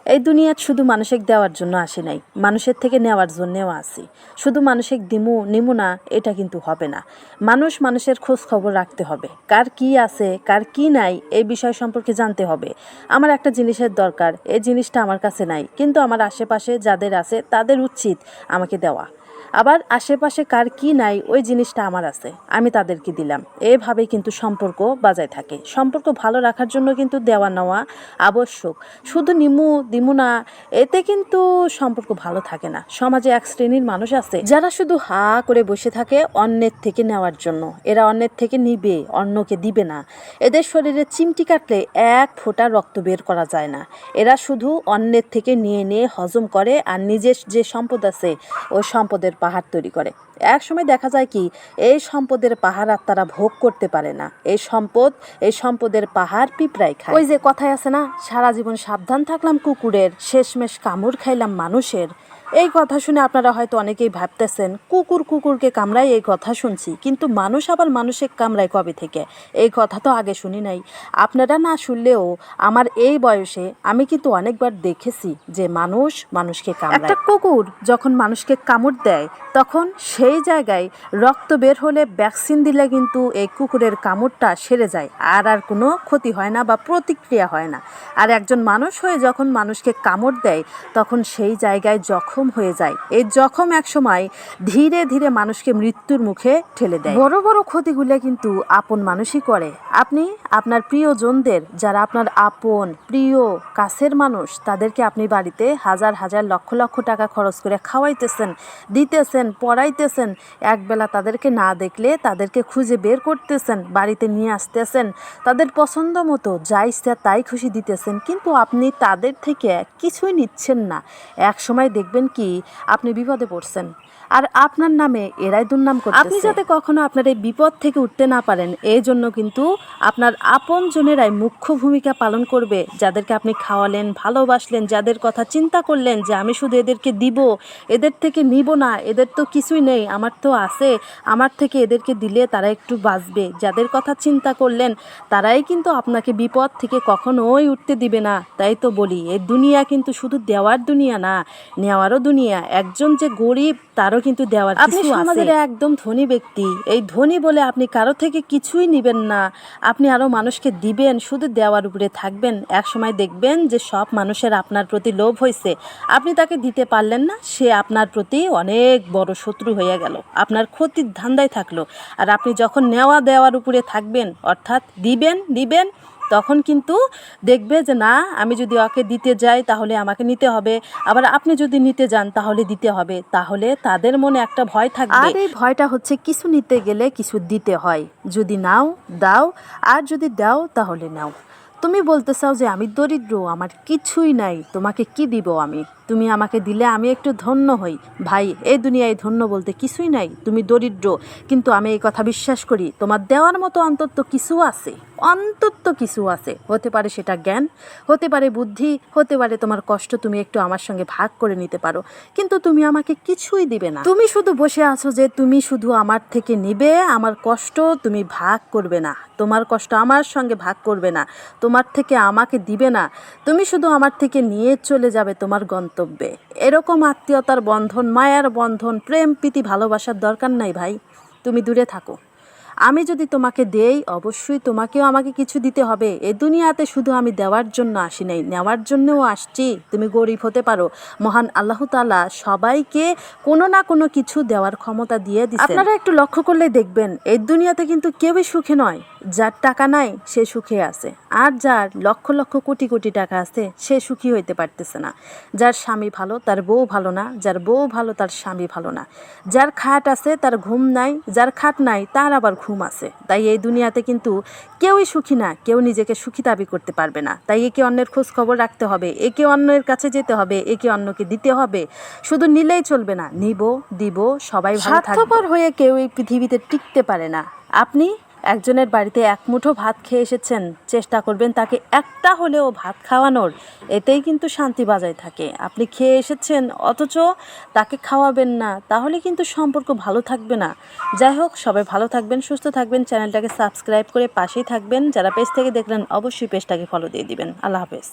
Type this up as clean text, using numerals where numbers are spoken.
এই দুনিয়াত শুধু মানুষের দেওয়ার জন্য আসি নাই, মানুষের থেকে নেওয়ার জন্যেও আসি। শুধু মানুষের নিমু না, এটা কিন্তু হবে না। মানুষের খোঁজ খবর রাখতে হবে, কার কি আছে কার কি নাই এই বিষয় সম্পর্কে জানতে হবে। আমার একটা জিনিসের দরকার, এই জিনিসটা আমার কাছে নাই, কিন্তু আমার আশেপাশে যাদের আছে তাদের উচিত আমাকে দেওয়া। আবার আশেপাশে কার কি নাই ওই জিনিসটা আমার আছে, আমি তাদেরকে দিলাম। এভাবে কিন্তু সম্পর্ক বজায় থাকে। সম্পর্ক ভালো রাখার জন্য কিন্তু দেওয়া নেওয়া আবশ্যক। শুধু দিমু না, এতে কিন্তু সম্পর্ক ভালো থাকে না। সমাজে এক শ্রেণীর মানুষ আছে যারা শুধু হা করে বসে থাকে অন্যের থেকে নেওয়ার জন্য। এরা অন্যের থেকে নিবে, অন্যকে দিবে না। এদের শরীরে চিমটি কাটলে এক ফোঁটা রক্ত বের করা যায় না। এরা শুধু অন্যের থেকে নিয়ে নিয়ে হজম করে, আর নিজের যে সম্পদ আছে ওই সম্পদের পাহাড় তৈরি করে। এক সময় দেখা যায় কি, এই সম্পদের পাহাড় আর তারা ভোগ করতে পারে না। এই সম্পদের পাহাড় পিঁপড়াই খায়। ওই যে কথায় আছে না, সারা জীবন সাবধান থাকলাম কুকুরের, শেষমেশ কামড় খাইলাম মানুষের। এই কথা শুনে আপনারা হয়তো অনেকেই ভাবতেছেন কুকুরকে কামড়ায়, এই কথা শুনছি, কিন্তু মানুষ আবার মানুষের কামড়ায় কবে থেকে? এই কথা তো আগে শুনি নাই। আপনারা না শুনলেও আমার এই বয়সে আমি কিন্তু অনেকবার দেখেছি যে মানুষকে কামড়ায়। একটা কুকুর যখন মানুষকে কামড় দেয় তখন সেই জায়গায় রক্ত বের হলে ভ্যাকসিন দিলে কিন্তু এই কুকুরের কামড়টা সেরে যায়, আর কোনো ক্ষতি হয় না বা প্রতিক্রিয়া হয় না। আর একজন মানুষ হয়ে যখন মানুষকে কামড় দেয় তখন সেই জায়গায় জখম হয়ে যায়। এই জখম একসময় ধীরে ধীরে মানুষকে মৃত্যুর মুখে ঠেলে দেয়। বড় বড় ক্ষতিগুলো কিন্তু আপন মানুষই করে। আপনি আপনার প্রিয়জনদের, যারা আপনার আপন প্রিয় কাছের মানুষ, তাদেরকে আপনি বাড়িতে হাজার হাজার লক্ষ লক্ষ টাকা খরচ করে খাওয়াইতেছেন, দিতেছেন, পড়াইতেছেন। একবেলা তাদেরকে না দেখলে তাদেরকে খুঁজে বের করতেছেন, বাড়িতে নিয়ে আসতেছেন, তাদের পছন্দ মতো যা ইচ্ছা তাই খুশি দিতেছেন, কিন্তু আপনি তাদের থেকে কিছুই নিচ্ছেন না। এক সময় দেখবেন কি আপনি বিপদে পড়ছেন, আর আপনার নামে এরাই দুর্নাম করতেছে। আপনি যাতে কখনো আপনার এই বিপদ থেকে উঠতে না পারেন, এই জন্য কিন্তু আপনার আপন জনেরাই মুখ্য ভূমিকা পালন করবে। যাদেরকে আপনি খাওয়ালেন, ভালোবাসলেন, যাদের কথা চিন্তা করলেন যে আমি শুধু এদেরকে দিব, এদের থেকে নিব না, এদের তো কিছুই নেই, আমার তো আছে, আমার থেকে এদেরকে দিলে তারা একটু বাঁচবে, যাদের কথা চিন্তা করলেন, তারাই কিন্তু আপনাকে বিপদ থেকে কখনোই উঠতে দিবে না। তাই তো বলি, এই দুনিয়া কিন্তু শুধু দেওয়ার দুনিয়া না, নেওয়ারও দুনিয়া। একজন যে গরিব তারও কিন্তু দেওয়ার কিছু আছে। আপনি সমাজের একদম ধনী ব্যক্তি, এই ধনী বলে আপনি কারো থেকে কিছুই নেবেন না, আপনি আরও মানুষকে দিবেন, শুধু দেওয়ার উপরে থাকবেন। এক সময় দেখবেন যে সব মানুষের আপনার প্রতি লোভ হয়েছে, আপনি তাকে দিতে পারলেন না, সে আপনার প্রতি অনেক বড় শত্রু হয়ে গেল, আপনার ক্ষতির ধান্দায় থাকলো। আর আপনি যখন দেওয়ার উপরে থাকবেন, অর্থাৎ দিবেন, তখন কিন্তু দেখবে যে না, আমি যদি ওকে দিতে যাই তাহলে আমাকে নিতে হবে, আবার আপনি যদি নিতে যান তাহলে দিতে হবে। তাহলে তাদের মনে একটা ভয় থাকবে, আর এই ভয়টা হচ্ছে কিছু নিতে গেলে কিছু দিতে হয়। যদি নাও দাও, আর যদি দাও তাহলে নাও। তুমি বলতে চাও যে আমি দরিদ্র, আমার কিছুই নাই, তোমাকে কি দিব আমি? তুমি আমাকে দিলে আমি একটু ধন্য হই। ভাই, এই দুনিয়ায় ধন্য বলতে কিছুই নাই, তুমি দরিদ্র, কিন্তু আমি এই কথা বিশ্বাস করি তোমার দেওয়ার মতো অন্তত কিছু আছে, হতে পারে সেটা জ্ঞান, হতে পারে বুদ্ধি, হতে পারে তোমার কষ্ট, তুমি একটু আমার সঙ্গে ভাগ করে নিতে পারো, কিন্তু তুমি আমাকে কিছুই দিবে না। তুমি শুধু বসে আছো যে তুমি শুধু আমার থেকে নিবে, আমার কষ্ট তুমি ভাগ করবে না, তোমার কষ্ট আমার সঙ্গে ভাগ করবে না, তোমার থেকে আমাকে দিবে না, তুমি শুধু আমার থেকে নিয়ে চলে যাবে তোমার গন্তব্যে। এরকম আত্মীয়তার বন্ধন, মায়ার বন্ধন, প্রেম প্রীতি ভালোবাসার দরকার নাই ভাই, তুমি দূরে থাকো। আমি যদি তোমাকে দেই, অবশ্যই তোমাকেও আমাকে কিছু দিতে হবে। এই দুনিয়াতে শুধু আমি দেওয়ার জন্য আসি নাই, নেওয়ার জন্যও আসছি। তুমি গরিব হতে পারো, মহান আল্লাহ তাআলা সবাইকে কোনো না কোনো কিছু দেওয়ার ক্ষমতা দিয়ে দিয়েছেন। আপনারা একটু লক্ষ্য করলে দেখবেন এই দুনিয়াতে কিন্তু কেউই সুখে নয়। যার টাকা নাই সে সুখে আছে, আর যার লক্ষ লক্ষ কোটি কোটি টাকা আছে সে সুখী হইতে পারতেছে না। যার স্বামী ভালো তার বউ ভালো না, যার বউ ভালো তার স্বামী ভালো না, যার খাট আছে তার ঘুম নাই, যার খাট নাই তার আবার ঘুম আছে। তাই এই দুনিয়াতে কিন্তু কেউই সুখী না, কেউ নিজেকে সুখী দাবি করতে পারবে না। তাই একে অন্যের খোঁজ খবর রাখতে হবে, একে অন্যের কাছে যেতে হবে, একে অন্যকে দিতে হবে। শুধু নিলেই চলবে না, নিব, দিব, সবাই ভালো থাকবে। স্বার্থপর হয়ে কেউ এই পৃথিবীতে টিকতে পারে না। আপনি একজনের বাড়িতে এক মুঠো ভাত খেয়ে এসেছেন, চেষ্টা করবেন তাকে একটা হলেও ভাত খাওয়ানোর, এতেই কিন্তু শান্তি বজায় থাকে। আপনি খেয়ে এসেছেন অথচ তাকে খাওয়াবেন না, তাহলে কিন্তু সম্পর্ক ভালো থাকবে না। যাই হোক, সবাই ভালো থাকবেন, সুস্থ থাকবেন, চ্যানেলটাকে সাবস্ক্রাইব করে পাশেই থাকবেন। যারা পেজ থেকে দেখলেন অবশ্যই পেজটাকে ফলো দিয়ে দিবেন। আল্লাহ হাফেজ।